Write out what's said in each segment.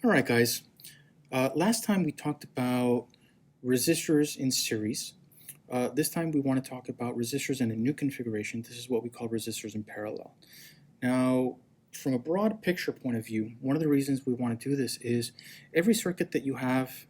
All right, guys. Last time we talked about resistors in series. This time we want to talk about resistors in a new configuration. This is what we call resistors in parallel. Now, from a broad picture point of view, one of the reasons we want to do this is every circuit that you have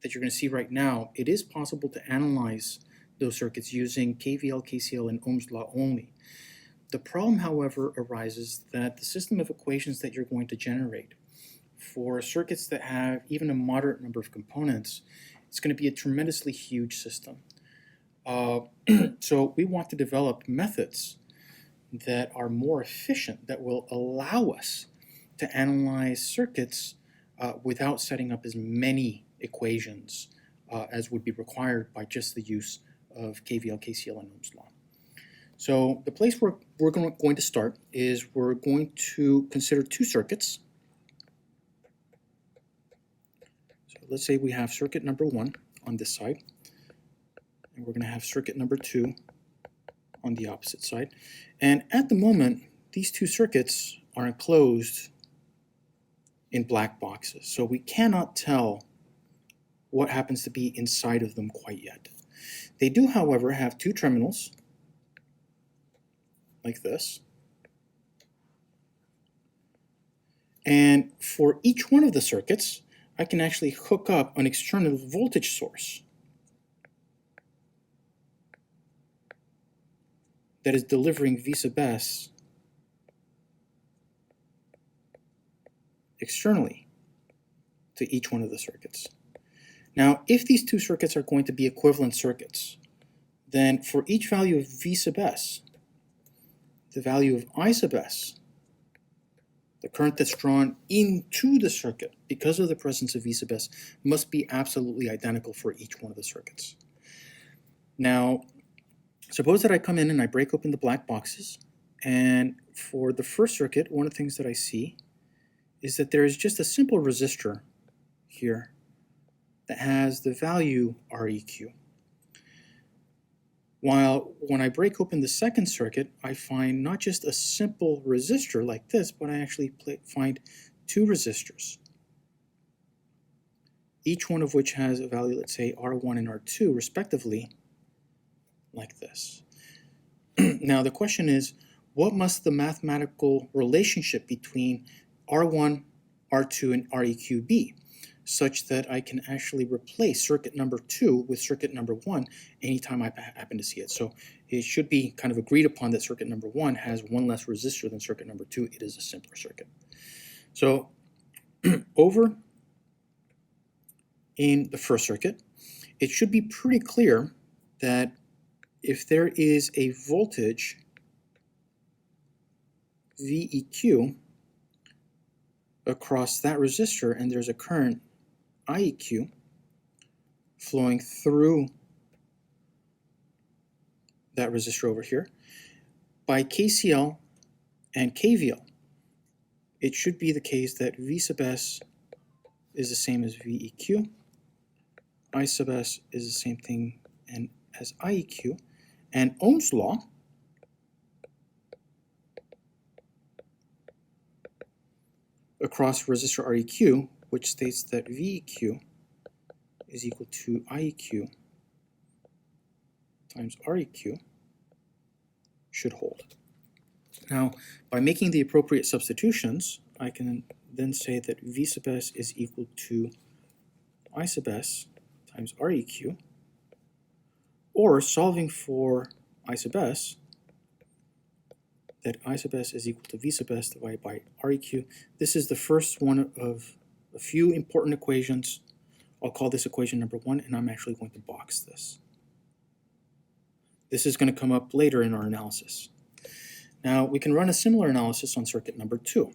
that you're going to see right now, it is possible to analyze those circuits using KVL, KCL, and Ohm's law only. The problem, however, arises that the system of equations that you're going to generate for circuits that have even a moderate number of components, it's going to be a tremendously huge system. So we want to develop methods that are more efficient, that will allow us to analyze circuits without setting up as many equations as would be required by just the use of KVL, KCL, and Ohm's law. So the place where we're going to start is we're going to consider two circuits. So let's say we have circuit number 1 on this side, and we're going to have circuit number 2 on the opposite side. And at the moment, these two circuits are enclosed in black boxes, so we cannot tell what happens to be inside of them quite yet. They do, however, have two terminals like this. And for each one of the circuits, I can actually hook up an external voltage source that is delivering V sub S externally to each one of the circuits. Now, if these two circuits are going to be equivalent circuits, then for each value of V sub S, the value of I sub S, the current that's drawn into the circuit because of the presence of V sub S, must be absolutely identical for each one of the circuits. Now, suppose that I come in and I break open the black boxes, and for the first circuit, one of the things that I see is that there is just a simple resistor here that has the value Req. While when I break open the second circuit, I find not just a simple resistor like this, but I actually find two resistors, each one of which has a value, let's say R1 and R2 respectively, like this. Now the question is, what must the mathematical relationship between R1, R2, and Req be, such that I can actually replace circuit number 2 with circuit number 1 anytime I happen to see it? So it should be kind of agreed upon that circuit number 1 has one less resistor than circuit number 2. It is a simpler circuit. So over in the first circuit, it should be pretty clear that if there is a voltage VEQ across that resistor and there's a current IEQ flowing through that resistor over here, by KCL and KVL, it should be the case that V sub S is the same as VEQ, I sub S is the same thing as IEQ, and Ohm's law across resistor Req, which states that VEQ is equal to IEQ times Req, should hold. Now, by making the appropriate substitutions, I can then say that V sub S is equal to I sub S times Req, or solving for I sub S, that I sub S is equal to V sub S divided by Req. This is the first one of a few important equations. I'll call this equation number 1, and I'm actually going to box this. This is going to come up later in our analysis. Now, we can run a similar analysis on circuit number 2.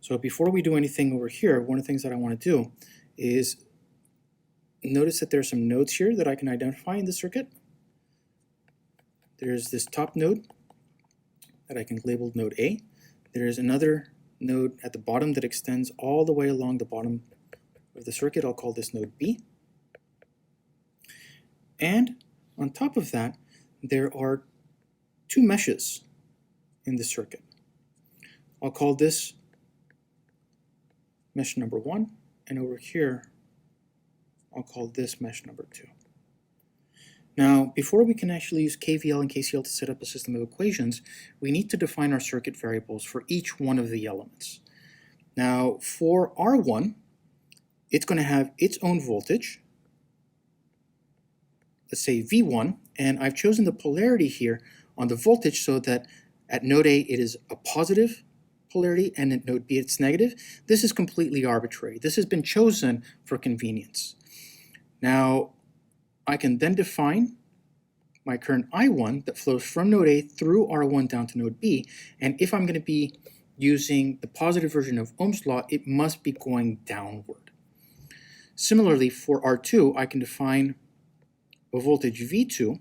So before we do anything over here, one of the things that I want to do is notice that there's some nodes here that I can identify in the circuit. There's this top node that I can label node A. There's another node at the bottom that extends all the way along the bottom of the circuit. I'll call this node B. And on top of that, there are two meshes in the circuit. I'll call this mesh number 1, and over here, I'll call this mesh number 2. Now, before we can actually use KVL and KCL to set up a system of equations, we need to define our circuit variables for each one of the elements. Now, for R1, it's going to have its own voltage, let's say V1, and I've chosen the polarity here on the voltage so that at node A it is a positive polarity and at node B it's negative. This is completely arbitrary. This has been chosen for convenience. Now, I can then define my current I1 that flows from node A through R1 down to node B, and if I'm going to be using the positive version of Ohm's law, it must be going downward. Similarly, for R2, I can define a voltage V2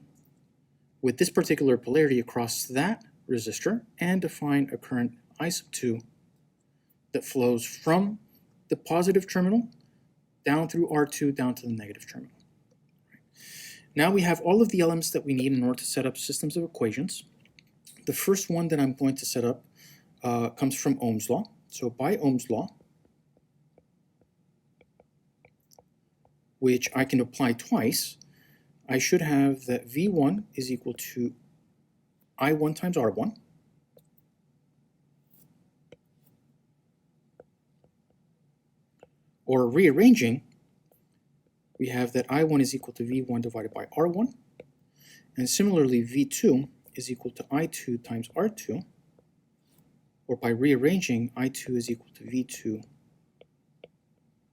with this particular polarity across that resistor and define a current I sub 2 that flows from the positive terminal down through R2 down to the negative terminal. Now we have all of the elements that we need in order to set up systems of equations. The first one that I'm going to set up comes from Ohm's law. So by Ohm's law, which I can apply twice, I should have that V1 is equal to I1 times R1. Or rearranging, we have that I1 is equal to V1 divided by R1. And similarly, V2 is equal to I2 times R2. Or by rearranging, I2 is equal to V2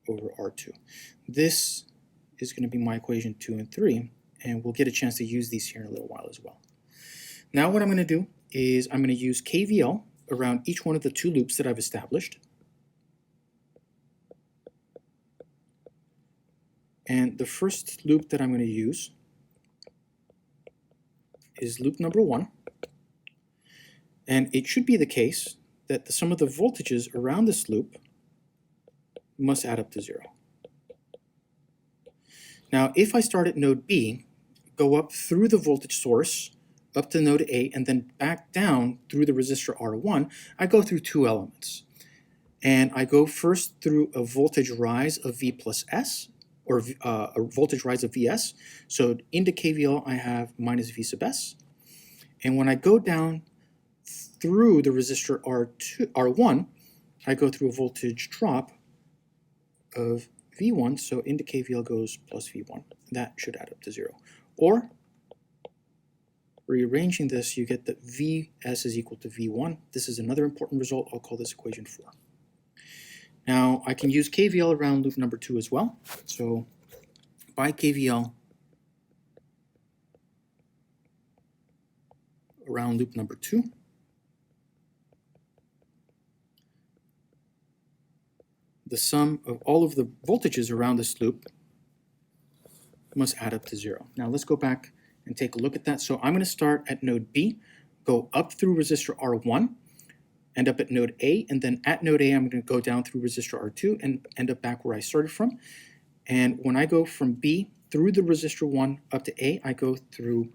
over R2. This is going to be my equation 2 and 3, and we'll get a chance to use these here in a little while as well. Now what I'm going to do is I'm going to use KVL around each one of the 2 loops that I've established. And the first loop that I'm going to use is loop number 1. And it should be the case that the sum of the voltages around this loop must add up to 0. Now, if I start at node B, go up through the voltage source, up to node A, and then back down through the resistor R1, I go through 2 elements. And I go first through a voltage rise of V plus S, or a voltage rise of Vs. So into KVL, I have minus V sub S. And when I go down through the resistor R1, I go through a voltage drop of V1, so into KVL goes plus V1. That should add up to 0. Or, rearranging this, you get that Vs is equal to V1. This is another important result. I'll call this equation 4. Now, I can use KVL around loop number 2 as well. So, by KVL around loop number 2, the sum of all of the voltages around this loop must add up to 0. Now let's go back and take a look at that. So I'm going to start at node B, go up through resistor R1, end up at node A, and then at node A I'm going to go down through resistor R2 and end up back where I started from. And when I go from B through the resistor 1 up to A, I go through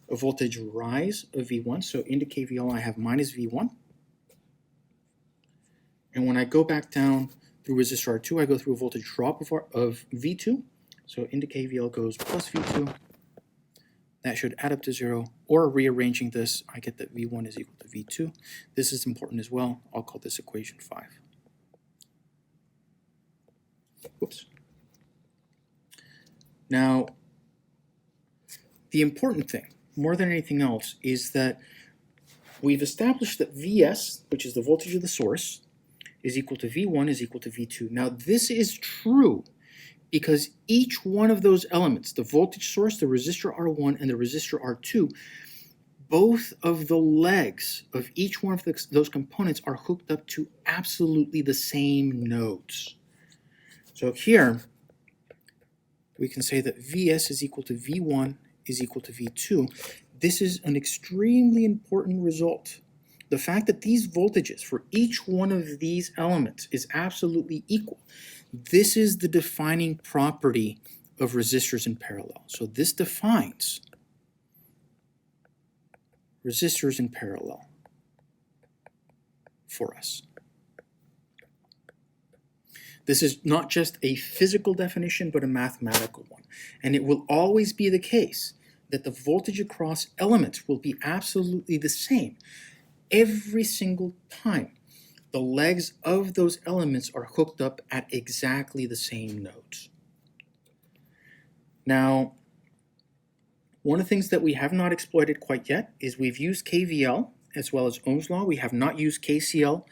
a voltage rise of V1. So into KVL I have minus V1. And when I go back down through resistor R2, I go through a voltage drop of V2. So into KVL goes plus V2. That should add up to 0. Or rearranging this, I get that V1 is equal to V2. This is important as well. I'll call this equation 5. Whoops. Now, the important thing, more than anything else, is that we've established that Vs, which is the voltage of the source, is equal to V1 is equal to V2. Now, this is true because each one of those elements, the voltage source, the resistor R1, and the resistor R2, both of the legs of each one of those components are hooked up to absolutely the same nodes. So here, we can say that Vs is equal to V1 is equal to V2. This is an extremely important result. The fact that these voltages for each one of these elements is absolutely equal, this is the defining property of resistors in parallel. So this defines resistors in parallel for us. This is not just a physical definition, but a mathematical one. And it will always be the case that the voltage across elements will be absolutely the same every single time the legs of those elements are hooked up at exactly the same nodes. Now, one of the things that we have not exploited quite yet is we've used KVL as well as Ohm's law. We have not used KCL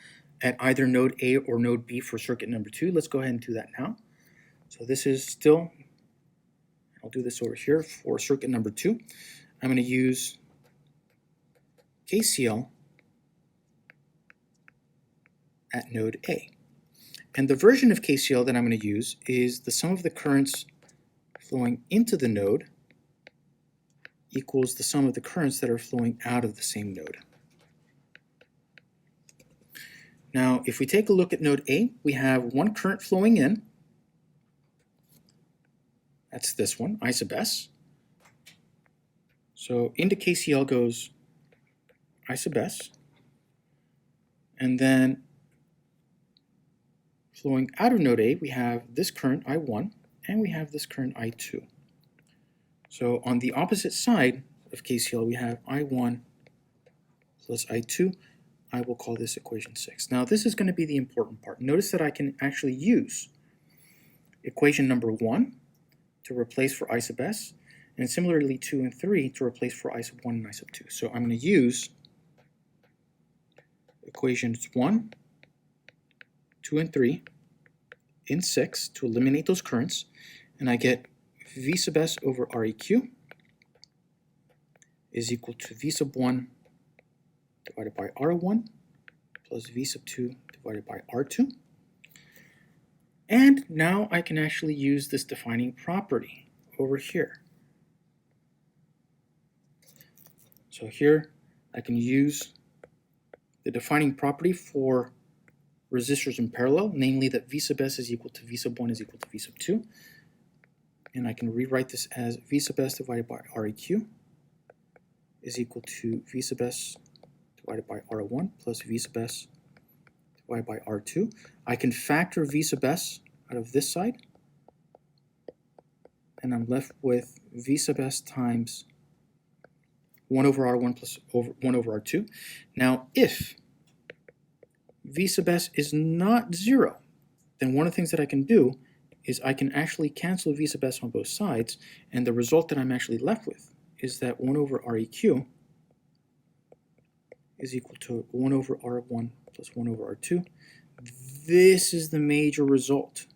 at either node A or node B for circuit number 2. Let's go ahead and do that now. So this is still, I'll do this over here for circuit number 2. I'm going to use KCL at node A. And the version of KCL that I'm going to use is the sum of the currents flowing into the node equals the sum of the currents that are flowing out of the same node. Now, if we take a look at node A, we have one current flowing in. That's this one, I sub S. So into KCL goes I sub S. And then flowing out of node A, we have this current I1, and we have this current I2. So on the opposite side of KCL, we have I1 plus I2. I will call this equation 6. Now this is going to be the important part. Notice that I can actually use equation number 1 to replace for I sub S, and similarly 2 and 3 to replace for I sub 1 and I sub 2. So I'm going to use equations 1, 2, and 3 in 6 to eliminate those currents, and I get V sub S over Req is equal to V sub 1 divided by R1 plus V sub 2 divided by R2. And now I can actually use this defining property over here. So here I can use the defining property for resistors in parallel, namely that V sub S is equal to V sub 1 is equal to V sub 2. And I can rewrite this as V sub S divided by Req is equal to V sub S divided by R1 plus V sub S divided by R2. I can factor V sub S out of this side, and I'm left with V sub S times 1 over R1 plus 1 over R2. Now, if V sub S is not 0, then one of the things that I can do is I can actually cancel V sub S on both sides, and the result that I'm actually left with is that 1 over Req is equal to 1 over R1 plus 1 over R2. This is the major result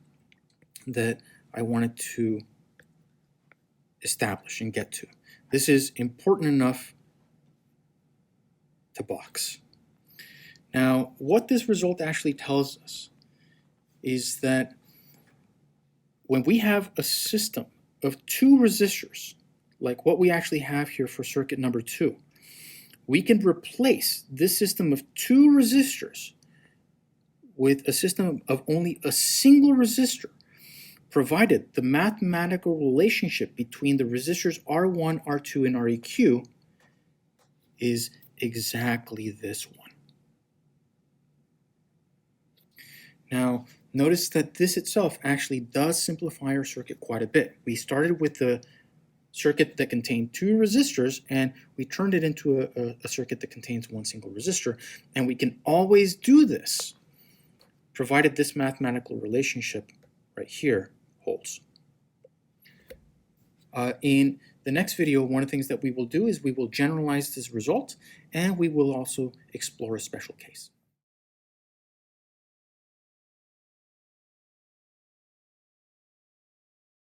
that I wanted to establish and get to. This is important enough to box. Now, what this result actually tells us is that when we have a system of 2 resistors, like what we actually have here for circuit number 2, we can replace this system of 2 resistors with a system of only a single resistor, provided the mathematical relationship between the resistors R1, R2, and Req is exactly this one. Now, notice that this itself actually does simplify our circuit quite a bit. We started with the circuit that contained 2 resistors, and we turned it into a circuit that contains 1 single resistor. And we can always do this, provided this mathematical relationship right here holds. In the next video, one of the things that we will do is we will generalize this result, and we will also explore a special case.